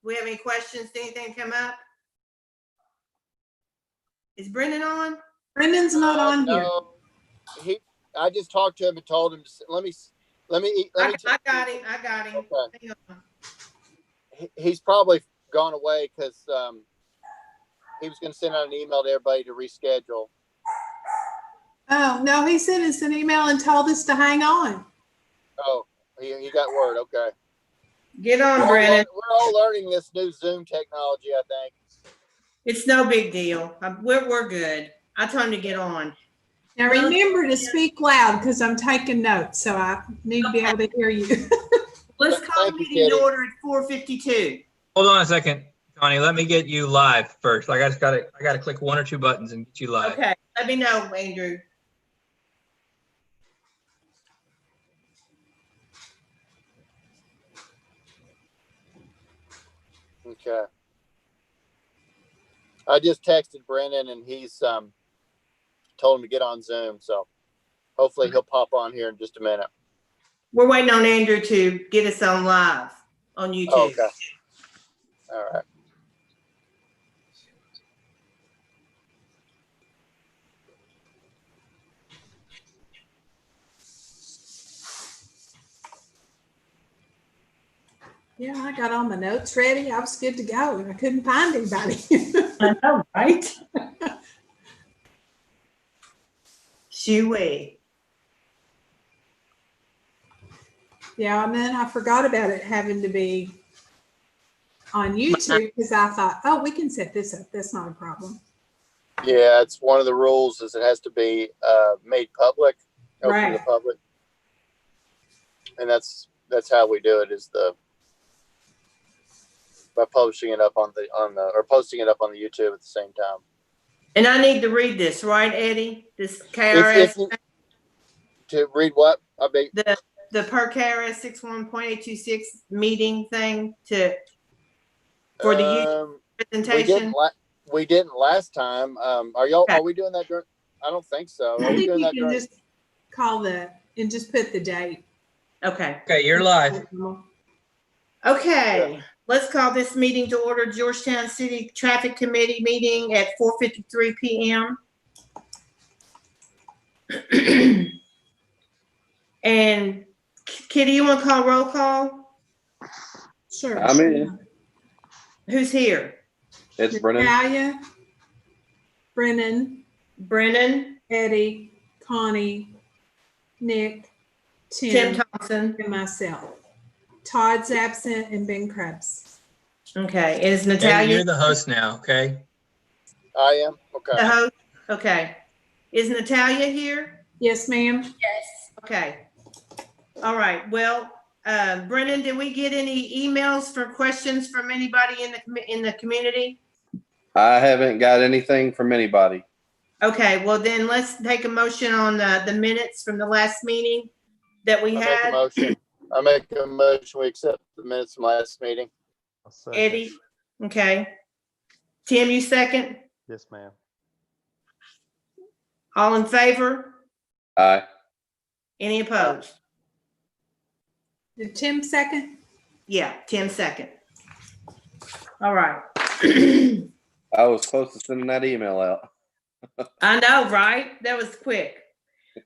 we have any questions? Anything come up? Is Brendan on? Brendan's not on here. No, I just talked to him and told him to, let me. I got him. Okay. Hang on. He's probably gone away because he was going to send out an email to everybody to reschedule. Oh, no, he sent us an email and told us to hang on. Oh, he got word. Okay. Get on, Brendan. We're all learning this new Zoom technology, I think. It's no big deal. We're good. I told him to get on. Now remember to speak loud because I'm taking notes, so I need to be able to hear you. Let's call the meeting to order at 4:52. Hold on a second, Connie. Let me get you live first. I gotta click one or two buttons and get you live. Okay, let me know, Andrew. Okay. I just texted Brendan and he's told him to get on Zoom, so hopefully he'll pop on here in just a minute. We're waiting on Andrew to get us on live on YouTube. Oh, okay. All right. Yeah, I got all my notes ready. I was good to go. I couldn't find anybody. I know, right? Shoo-wee. Yeah, and then I forgot about it having to be on YouTube because I thought, oh, we can set this up. That's not a problem. Yeah, it's one of the rules is it has to be made public, open to the Right. public, and that's how we do it. Is by publishing it up on the or posting it up on the YouTube at the same time. And I need to read this, right, Eddie? This KRS, To read what? I beg. the per KRS 61.826 meeting thing for the YouTube presentation. We didn't last time. Are y'all? Okay. Are we doing that during? I don't think so. Are I we think doing you that can during? just call and just put the date. Okay. Okay, you're live. Okay, let's call this meeting to order. Georgetown City Traffic Committee meeting at 4:53 p.m. And Kitty, you want to call roll call? Sure. I'm in. Who's here? It's Brennan. Natalia, Brennan, Brennan, Eddie, Connie, Nick, Tim Tim, Thompson. and myself. Todd's absent and Ben Krebs. Okay, is Eddie, Natalia you're the host now, okay? I am. the Okay. host? Okay. Is Natalia here? Yes, ma'am. Yes. Okay. All right. Well, Brennan, did we get any emails for questions from anybody in the community? I haven't got anything from anybody. Okay, well then let's take a motion on the minutes from the last meeting that we I make a had. motion. I make a motion. We accept the minutes from last meeting. Eddie, okay. Tim, you second? Yes, ma'am. All in favor? Aye. Any opposed? Did Tim second? Yeah, Tim second. All right. I was close to sending that email out. I know, right? That was quick.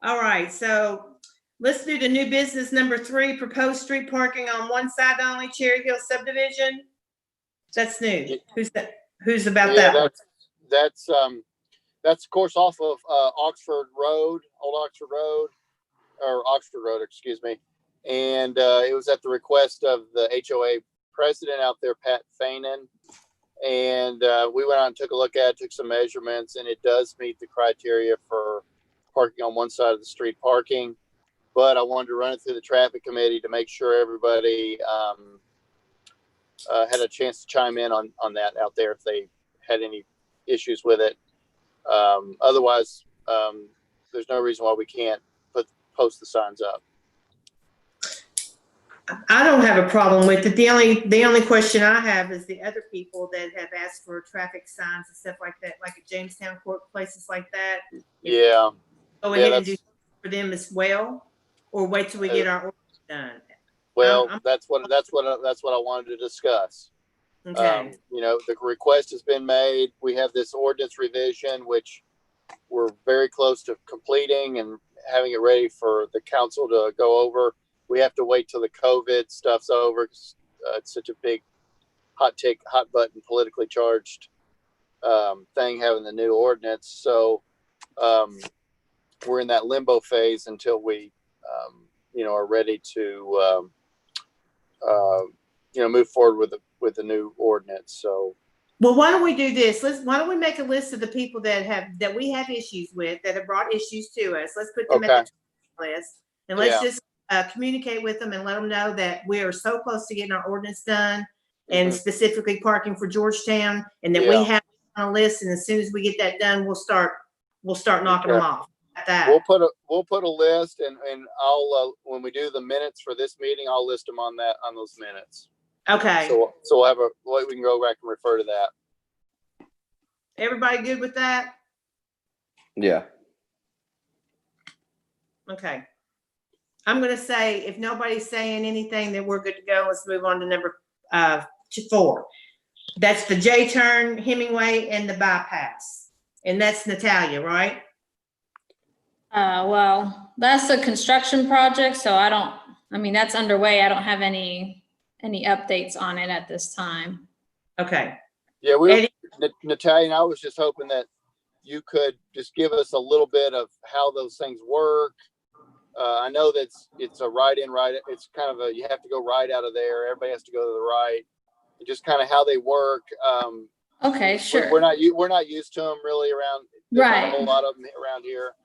All right, so let's do the new business number 3, proposed street parking on one side only, Cherry Hill subdivision. That's new. Who's about Yeah, that? that's of course off of Oxford Road, Old Oxford Road, or Oxford Road, excuse me. And it was at the request of the HOA president out there, Pat Fainin. And we went out and took a look at it, took some measurements, and it does meet the criteria for parking on one side of the street parking. But I wanted to run it through the traffic committee to make sure everybody had a chance to chime in on that out there if they had any issues with it. Otherwise, there's no reason why we can't post the signs up. I don't have a problem with it. The only question I have is the other people that have asked for traffic signs and stuff like that, like at Jamestown Court, places like that. Yeah. Go Yeah, ahead and do for them as well, or wait till we get our orders done. Well, that's what I wanted to discuss. Okay. You know, the request has been made. We have this ordinance revision, which we're very close to completing and having it ready for the council to go over. We have to wait till the COVID stuff's over. 'Cause, it's such a big hot button, politically charged thing, having the new ordinance. So we're in that limbo phase until we, you know, are ready to, you know, move forward with the new ordinance. So Well, why don't we do this? Why don't we make a list of the people that we have issues with, that have brought issues to us? Let's put them at the list, and let's Yeah. just communicate with them and let them know that we are so close to getting our ordinance done, and specifically parking for Georgetown, and that we Yeah. have on a list. And as soon as we get that done, we'll start knocking Okay. them off. At that. we'll put a list, and I'll when we do the minutes for this meeting, I'll list them on those minutes. Okay. So we'll have we can go back and refer to that. Everybody good with that? Yeah. Okay. I'm gonna say, if nobody's saying anything, then we're good to go. Let's move on to number 4. That's the J-turn, Hemingway, and the bypass. And that's Natalia, right? Well, that's a construction project, so I mean, that's underway. I don't have any updates on it at this time. Okay. Yeah, Eddie? Natalia and I was just hoping that you could just give us a little bit of how those things work. I know that it's a right-in, it's kind of you have to go right out of there. Everybody has to go to the right. And just kind of how they work. Okay, sure. We're not used to them really around. There's not a whole lot of them around here.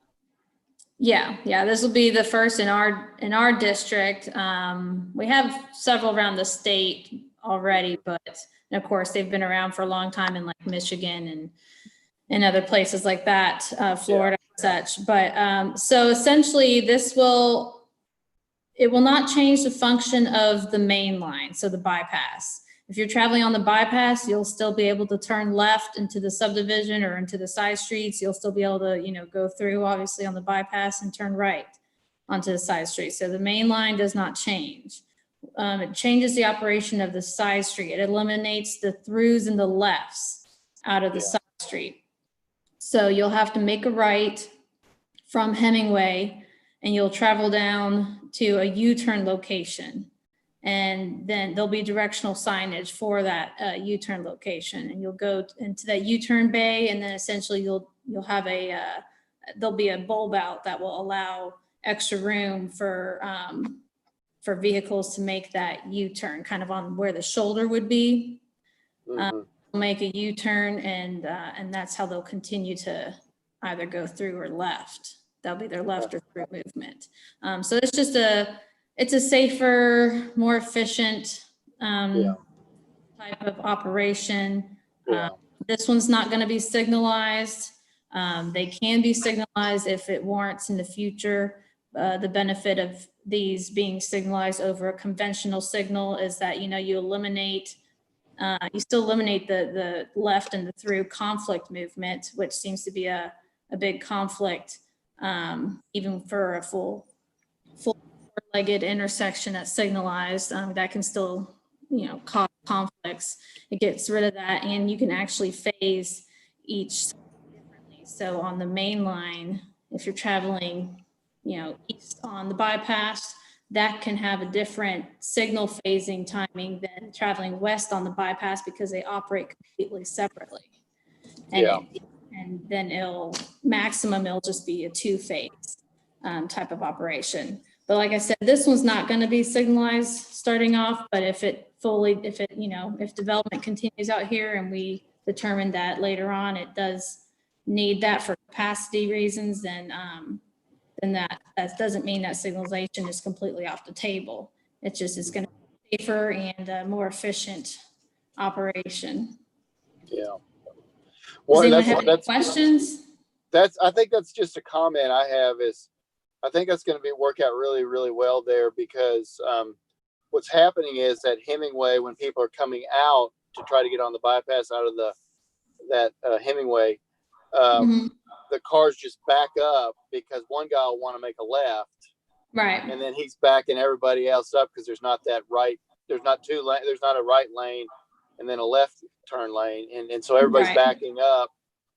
Yeah. This will be the first in our district. We have several around the state already, but of course they've been around for a long time in like Michigan and other places like that, Florida and such. But so essentially, it will not change the function of the main line, so the bypass. If you're traveling on the bypass, you'll still be able to turn left into the subdivision or into the side streets. You'll still be able to, go through obviously on the bypass and turn right onto the side street. So the main line does not change. It changes the operation of the side street. It eliminates the throughs and the lefts out of the side street. So you'll have to make a right from Hemingway and you'll travel down to a U-turn location. And then there'll be directional signage for that U-turn location, and you'll go into that U-turn bay, and then essentially you'll have there'll be a bulb out that will allow extra room for vehicles to make that U-turn, kind of on where the shoulder would be. Make a U-turn, and that's how they'll continue to either go through or left. That'll be their left or through movement. So it's just it's a safer, more efficient type of operation. This one's not going to be signalized. They can be signalized if it warrants in the future. The benefit of these being signalized over a conventional signal is that, you still eliminate the left and the through conflict movement, which seems to be a big conflict, even for a full four-legged intersection that's signalized. That can still, cause conflicts. It gets rid of that, and you can actually phase each differently. So on the main line, if you're traveling, east on the bypass, that can have a different signal phasing timing than traveling west on the bypass because they operate completely separately. And then it'll just be a 2-phase type of operation. But like I said, this one's not going to be signalized starting off, but if development continues out here and we determine that later on it does need that for capacity reasons, then that doesn't mean that signalization is completely off the table. It's going to be safer and a more efficient operation. Yeah. Does anyone have any questions? I think that's just a comment I have is, I think that's going to work out really, really well there because what's happening is that Hemingway, when people are coming out to try to get on the bypass out of that Hemingway, the cars just back up because one guy will want to make a left, right? And then he's backing everybody else up because there's not a right lane and then a left turn lane. And so everybody's Right. backing up.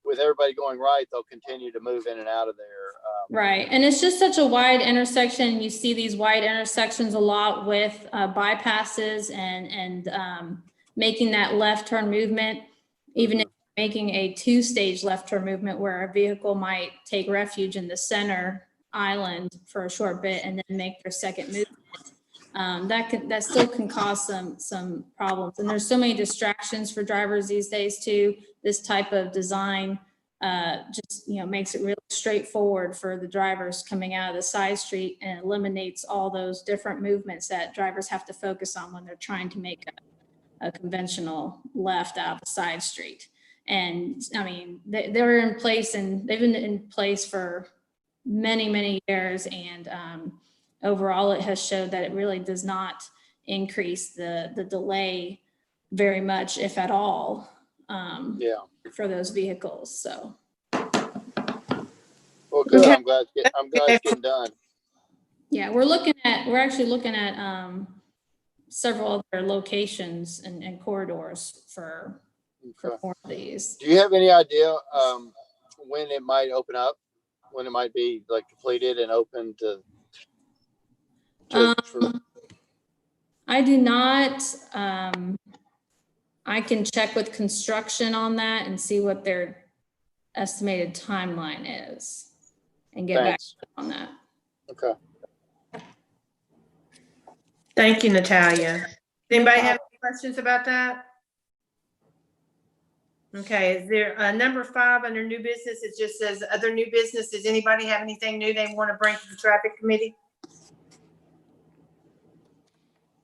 With everybody going right, they'll continue to move in and out of there. Right, and it's just such a wide intersection. You see these wide intersections a lot with bypasses and making that left turn movement, even if making a two-stage left turn movement where a vehicle might take refuge in the center island for a short bit and then make their second movement. That still can cause some problems. And there's so many distractions for drivers these days too. This type of design just, makes it really straightforward for the drivers coming out of the side street and eliminates all those different movements that drivers have to focus on when they're trying to make a conventional left out of the side street. And I mean, they're in place and they've been in place for many, many years. And overall, it has showed that it really does not increase the delay very much, if at all. Yeah. For those vehicles, so. Well, good. Okay. I'm glad it's getting done. Yeah, we're actually looking at several other locations and corridors for Okay. more of these. Do you have any idea when it might open up? When it might be like completed and open to I do not. I can check with construction on that and see what their estimated timeline is and get back Thanks. on that. Okay. Thank you, Natalia. Anybody have any questions about that? Okay, is there number 5 under new business? It just says other new business. Does anybody have anything new they want to bring to the traffic committee?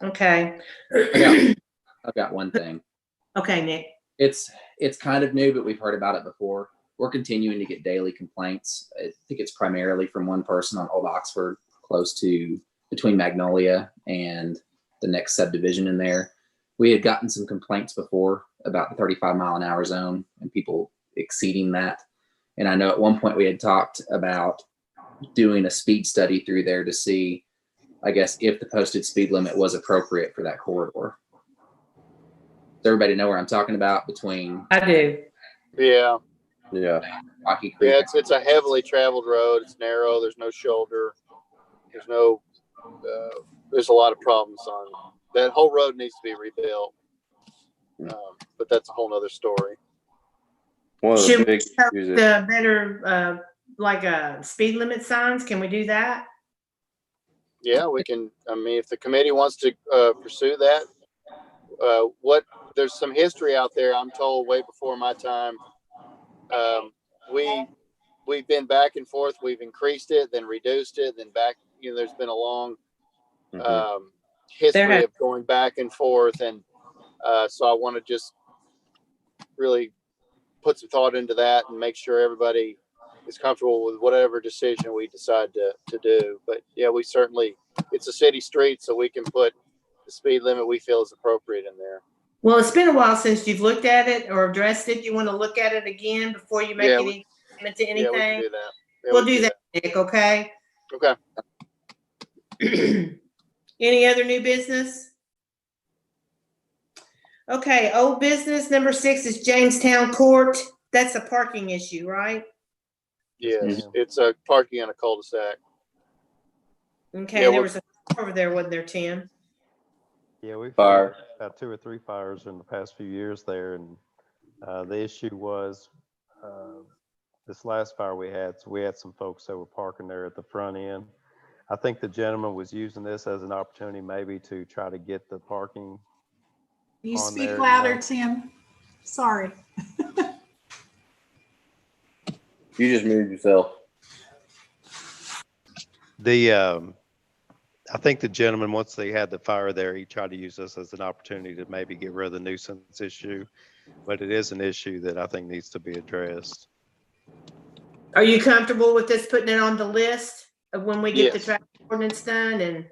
Okay. I've got one thing. Okay, Nick. It's kind of new, but we've heard about it before. We're continuing to get daily complaints. I think it's primarily from one person on Old Oxford, close to between Magnolia and the next subdivision in there. We had gotten some complaints before about the 35-mile-an-hour zone and people exceeding that. And I know at one point we had talked about doing a speed study through there to see, I guess, if the posted speed limit was appropriate for that corridor. Does everybody know where I'm talking about between I do. Yeah. Yeah. Rocky Creek? Yeah. It's a heavily traveled road. It's narrow. There's no shoulder. There's no. There's a lot of problems on that whole road. Needs to be rebuilt. But that's a whole nother story. One of the Should we big have issues is the better, speed limit signs? Can we do that? Yeah, we can. I mean, if the committee wants to pursue that, there's some history out there. I'm told way before my time. We've been back and forth. We've increased it, then reduced it, then back. There's been a long history of going back and forth, and so I want to just really put some thought into that and make sure everybody is comfortable with whatever decision we decide to do. But yeah, we certainly, it's a city street, so we can put the speed limit we feel is appropriate in there. Well, it's been a while since you've looked at it or addressed it. You want to look at it again before you make any commitment to Yeah, we can anything? do that. Yeah, We'll we do can that, Nick, okay? Okay. Any other new business? Okay, old business, number 6 is Jamestown Court. That's a parking issue, right? Yes, it's a parking on a cul-de-sac. Okay, Yeah, there was a over there, wasn't there, Tim? Yeah, we've Fire. had about 2 or 3 fires in the past few years there, and the issue was this last fire we had. So we had some folks that were parking there at the front end. I think the gentleman was using this as an opportunity maybe to try to get the parking. You On speak there, louder, yeah. Tim. Sorry. you just muted yourself. I think the gentleman, once they had the fire there, he tried to use this as an opportunity to maybe get rid of the nuisance issue, but it is an issue that I think needs to be addressed. Are you comfortable with this, putting it on the list of when we get the Yes. traffic ordinance done? And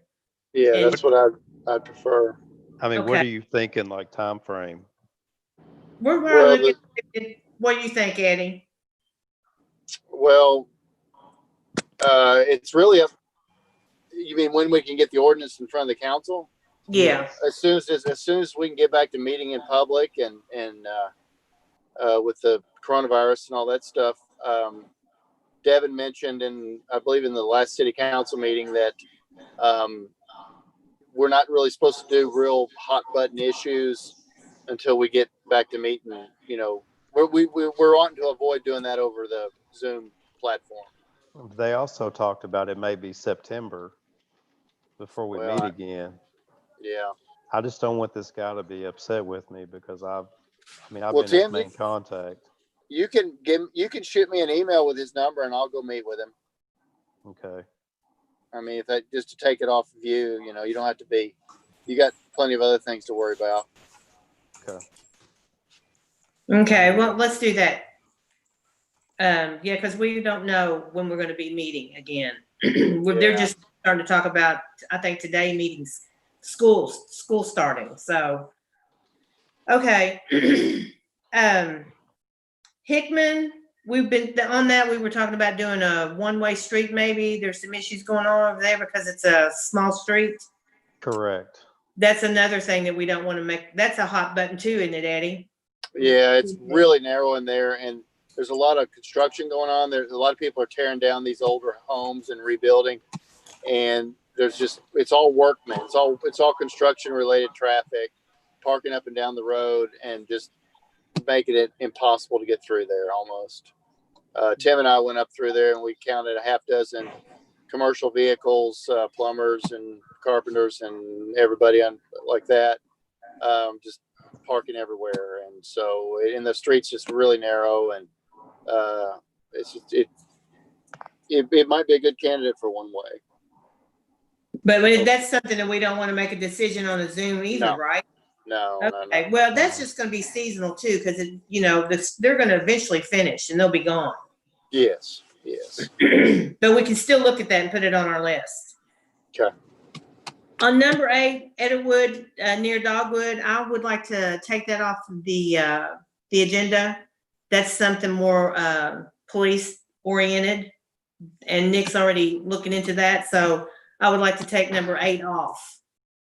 Yeah, that's what I'd prefer. I mean, what Okay. are you thinking, like, time frame? we're Well, looking at, what do you think, Eddie? Well, it's really up. You mean when we can get the ordinance in front of the council? Yeah, as soon as we can get back to meeting in public and with the coronavirus and all that stuff, Devin mentioned, and I believe in the last city council meeting, that we're not really supposed to do real hot button issues until we get back to meeting. You know, we're wanting to avoid doing that over the Zoom platform. They also talked about it may be September before we Well, meet again. Yeah. I just don't want this guy to be upset with me because I've Well, been his Tim, main contact. You can shoot me an email with his number and I'll go meet with him. Okay. I mean, if that, just to take it off of you, you know, you don't have to be, you got plenty of other things to worry about. Okay. okay, well, let's do that. Yeah, because we don't know when we're gonna be meeting again. They're Yeah. just starting to talk about, I think today meetings, school starting, so. Okay. Hickman, we've been, on that, we were talking about doing a one-way street maybe. There's some issues going on over there because it's a small street. Correct. That's another thing that we don't want to make, that's a hot button too, isn't it, Eddie? Yeah, it's really narrow in there, and there's a lot of construction going on. There's a lot of people are tearing down these older homes and rebuilding, and there's just, it's all workmen. It's all construction related traffic, parking up and down the road, and just making it impossible to get through there almost. Tim and I went up through there and we counted a half dozen commercial vehicles, plumbers and carpenters and everybody on like that, just parking everywhere. And so, and the street's just really narrow, and it's just, it might be a good candidate for one way. But that's something that we don't want to make a decision on a Zoom either, No. right? No. Okay, well, that's just gonna be seasonal too, because it, you know, they're gonna eventually finish and they'll be gone. Yes. But we can still look at that and put it on our list. Okay. On number 8, Edgewood, near Dogwood, I would like to take that off the agenda. That's something more police oriented, and Nick's already looking into that, so I would like to take number 8 off.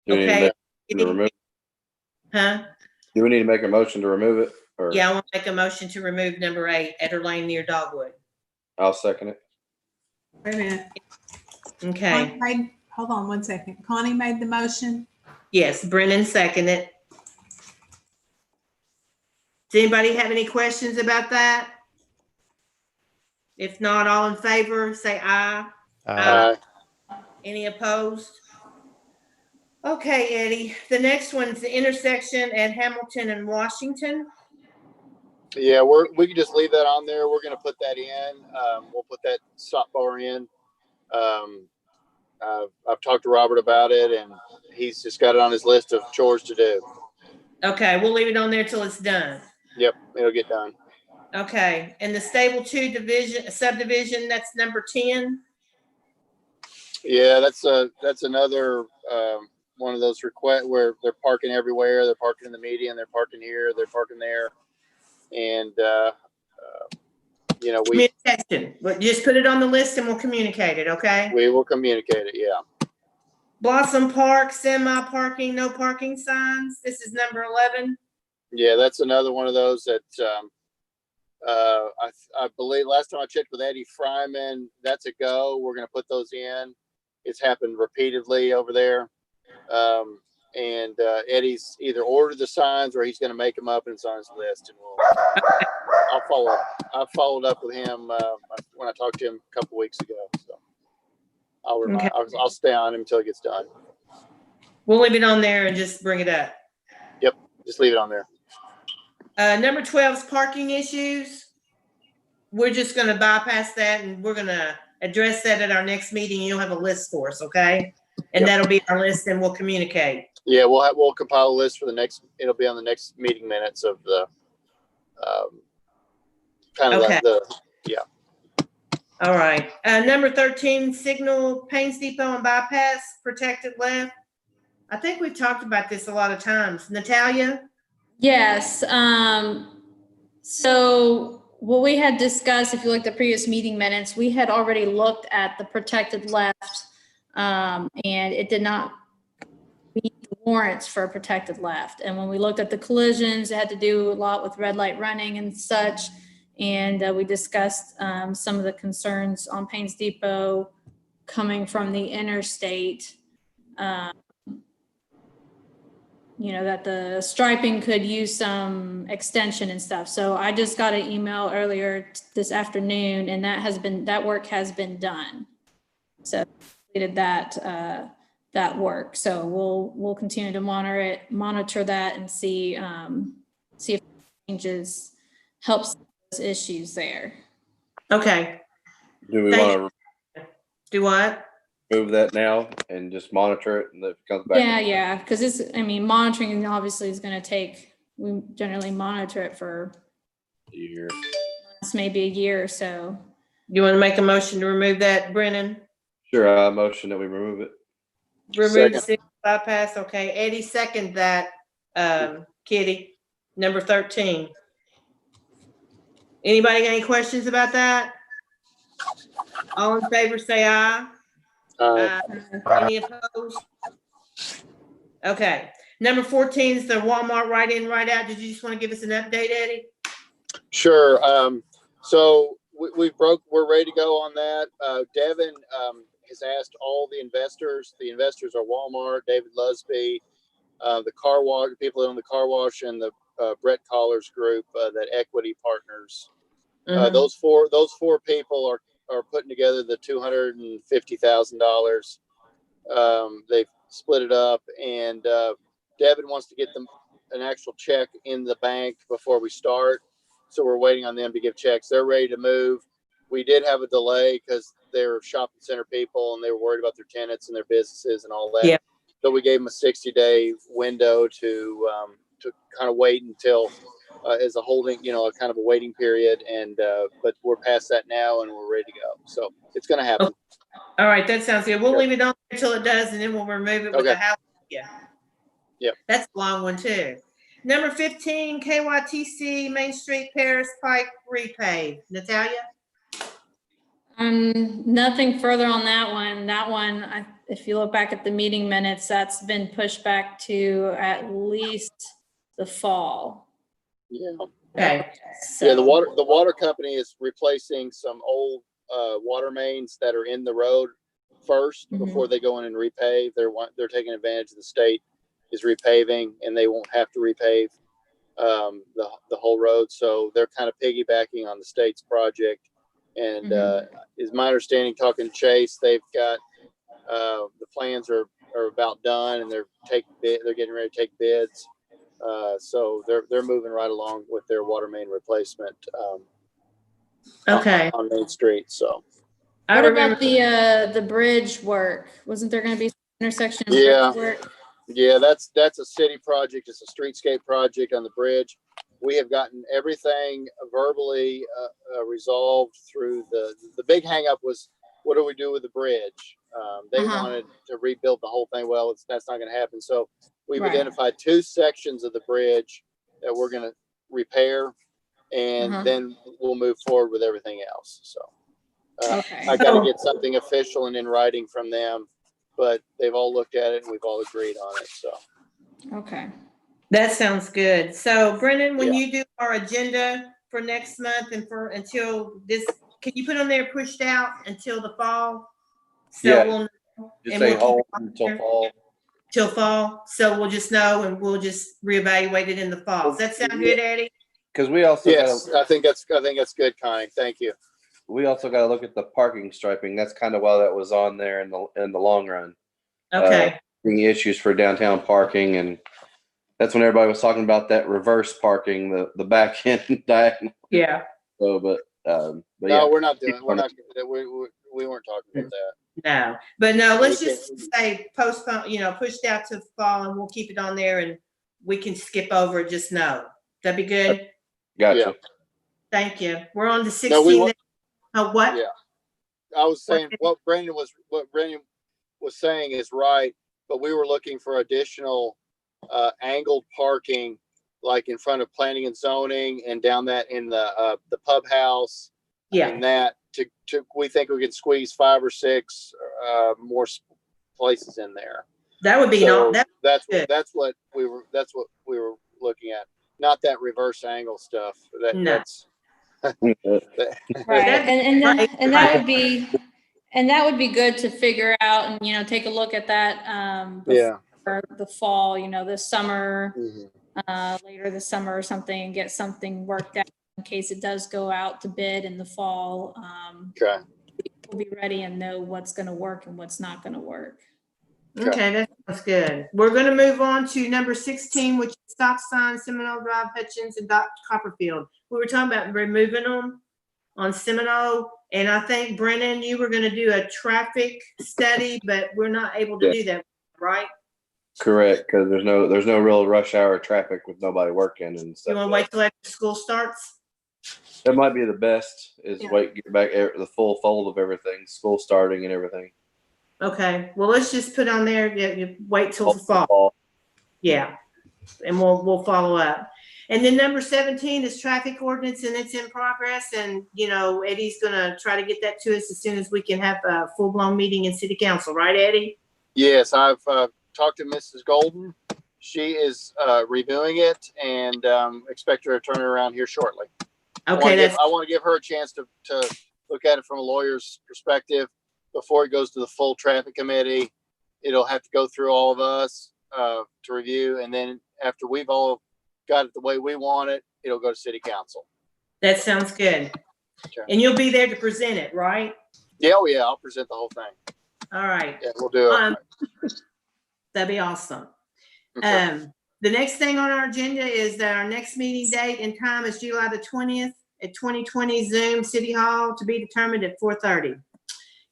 Do we need Okay. to remove- Huh? do we need to make a motion to remove it? Or Yeah, I want to make a motion to remove number 8, Eder Lane near Dogwood. I'll second it. Wait a minute. Okay, Hold on one second. Connie made the motion. yes, Brennan seconded. Does anybody have any questions about that? If not, all in favor, say aye. Any opposed? Okay, Eddie, the next one's the intersection at Hamilton and Washington. Yeah, we can just leave that on there. We're going to put that in. We'll put that stop bar in. I've talked to Robert about it, and he's just got it on his list of chores to do. Okay, we'll leave it on there till it's done. Yep, it'll get done. Okay, and the Stable 2 subdivision, that's number 10. Yeah, that's another one of those requests where they're parking everywhere. They're parking in the median. They're parking here. They're parking there, and you know, Communication, but just put it on the list and we'll communicate it, okay? we will communicate it. Yeah. Blossom Park, semi parking, no parking signs. This is number 11. Yeah, that's another one of those that I believe last time I checked with Eddie Fryman, that's a go. We're going to put those in. It's happened repeatedly over there. And Eddie's either ordered the signs or he's going to make them up and it's on his list. And I followed up with him when I talked to him a couple weeks ago. So I'll stay on him until it gets done. We'll leave it on there and just bring it up. Yep, just leave it on there. Number 12's parking issues. We're just gonna bypass that and we're gonna address that at our next meeting. You'll have a list for us, okay? And Yep. that'll be our list and we'll communicate. Yeah, we'll compile a list for the next. It'll be on the next meeting minutes of the kind of Okay. yeah. All right. Number 13, signal Paynes Depot and bypass protected left. I think we've talked about this a lot of times. Natalia? Yes, so what we had discussed, if you look at the previous meeting minutes, we had already looked at the protected left, and it did not meet the warrants for a protected left. And when we looked at the collisions, it had to do a lot with red light running and such. And we discussed some of the concerns on Paynes Depot coming from the interstate. You know, that the striping could use some extension and stuff. So I just got an email earlier this afternoon, and that work has been done. So completed that work. So we'll continue to monitor that and see if changes helps those issues there. Okay, Do we Thank want do what? to move that now and just monitor it and if it comes back? Yeah, because monitoring obviously is going to take, we generally monitor it for A year. maybe a year or so. You want to make a motion to remove that, Brennan? Sure, motion that we remove it. Remove the Second. city bypass, okay. Eddie, second that, Kitty, number 13. Anybody got any questions about that? All in favor, say aye. Any opposed? Okay, number 14 is the Walmart write-in, write-out. Did you just want to give us an update, Eddie? Sure. So we're ready to go on that. Devin has asked all the investors. The investors are Walmart, David Lusby, the car wash, people that own the car wash, and the Brett Collars group, that Equity Partners. Mhm. Those four people are putting together the $250,000. They've split it up, and Devin wants to get them an actual check in the bank before we start. So we're waiting on them to give checks. They're ready to move. We did have a delay because they're shopping center people and they were worried about their tenants and their businesses and all that. Yeah. So we gave them a 60-day window to kind of wait until as a holding, a kind of a waiting period. And but we're past that now and we're ready to go. So it's going to happen. All right, that sounds good. We'll Yeah. leave it on until it does, and then we'll remove it with the Okay. house. Yeah. Yep. That's a long one too. Number 15, KYTC Main Street Paris Pike repave. Natalia? Nothing further on that one. That one, if you look back at the meeting minutes, that's been pushed back to at least the fall. Yeah. Okay. Yeah, the water company is replacing some old water mains that are in the road first Mhm. before they go in and repave. They're taking advantage of the state is repaving, and they won't have to repave the whole road. So they're kind of piggybacking on the state's project. And is my understanding, talking to Chase, they've got the plans are about done, and they're getting ready to take bids. So they're moving right along with their water main replacement Okay. on Main Street. So I What remember. about the bridge work? Wasn't there going to be some intersection Yeah. bridge work? yeah, that's a city project. It's a streetscape project on the bridge. We have gotten everything verbally resolved through the big hangup was, what do we do with the bridge? They wanted to rebuild the whole thing. Well, that's not going to happen. So we've Right. identified 2 sections of the bridge that we're going to repair, and then we'll move forward with everything else. So Okay. I got to get something official and in writing from them, but they've all looked at it and we've all agreed on it. So. Okay. That sounds good. So Brennan, when you do our agenda for next month and until this, can you put on there pushed out until the fall? So Yeah. we'll Just And say we'll keep hold it on until there. fall. till fall. So we'll just know and we'll just reevaluate it in the fall. Does that sound good, Eddie? Because we also Yes, gotta, I think that's good, Connie. Thank you. we also got to look at the parking striping. That's kind of why that was on there in the long run. Okay. Any issues for downtown parking, and that's when everybody was talking about that reverse parking, the back end diagonal. Yeah. So, but No, yeah, we're not doing. We're not. We weren't talking about that. No, but no, let's We just can- say postpone, pushed out to fall, and we'll keep it on there and we can skip over it, just know. That'd be good? gotcha. Yeah. Thank you. We're on to No, 16. wa- Oh, what? Yeah. I was saying what Brendan was saying is right, but we were looking for additional angled parking, like in front of planning and zoning and down that in the pub house. Yeah. And that we think we could squeeze 5 or 6 more places in there. That would be, So that, that's good. that's what we were looking at, not that reverse angle stuff. No. That's Right, That'd and that would be, and that would be good to figure out and, you know, take a look at that, yeah. for the fall, you know, this summer, Mhm. later this summer or something, and get something worked out in case it does go out to bid in the fall. Okay. We'll be ready and know what's gonna work and what's not gonna work. Okay, that sounds good. We're gonna move on to number 16, which is stop signs, Seminole Drive, Hutchins, and Dr. Copperfield. We were talking about removing them on Seminole, and I think Brennan, you were gonna do a traffic study, but we're not able to Yes. do that, right? Correct, because there's no real rush hour traffic with nobody working and stuff. You wanna wait till after school starts? That might be the best is Yeah. wait, get back the full fold of everything, school starting and everything. Okay, well, let's just put on there, you wait till the fall. Yeah, and we'll follow up. And then number 17 is traffic ordinance, and it's in progress. And, you know, Eddie's gonna try to get that to us as soon as we can have a full-blown meeting in city council, right, Eddie? Yes, I've talked to Mrs. Golden. She is reviewing it, and expect her to turn it around here shortly. Okay, I want to give her a chance to look at it from a lawyer's perspective before it goes to the full traffic committee. It'll have to go through all of us to review, and then after we've all got it the way we want it, it'll go to city council. that sounds good. Okay. And you'll be there to present it, right? Yeah, oh yeah, I'll present the whole thing. All right, Yeah, we'll do it. that'd be awesome. Okay. The next thing on our agenda is that our next meeting date and time is July the 20th at 2020 Zoom City Hall, to be determined at 4:30.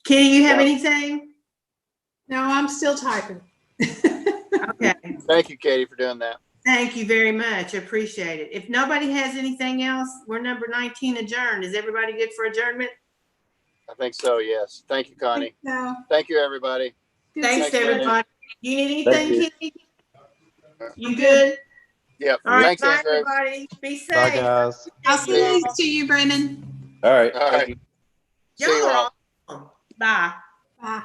Kitty, you have Yeah. anything? No, I'm still typing. Okay, Thank you, Katie, for doing that. thank you very much. I appreciate it. If nobody has anything else, we're number 19 adjourned. Is everybody good for adjournment? I think so, yes. Thank you, Connie. No. Thank you, everybody. Good Thanks, Thank you. everybody. You need Thank anything, Kitty? You good? Yep. All right, Thanks, bye, Andrew. everybody. Be safe. Bye, guys. I'll send these to you, Brennan. All right. All thank right. you. See you Y'all all. are awesome. Bye. Bye.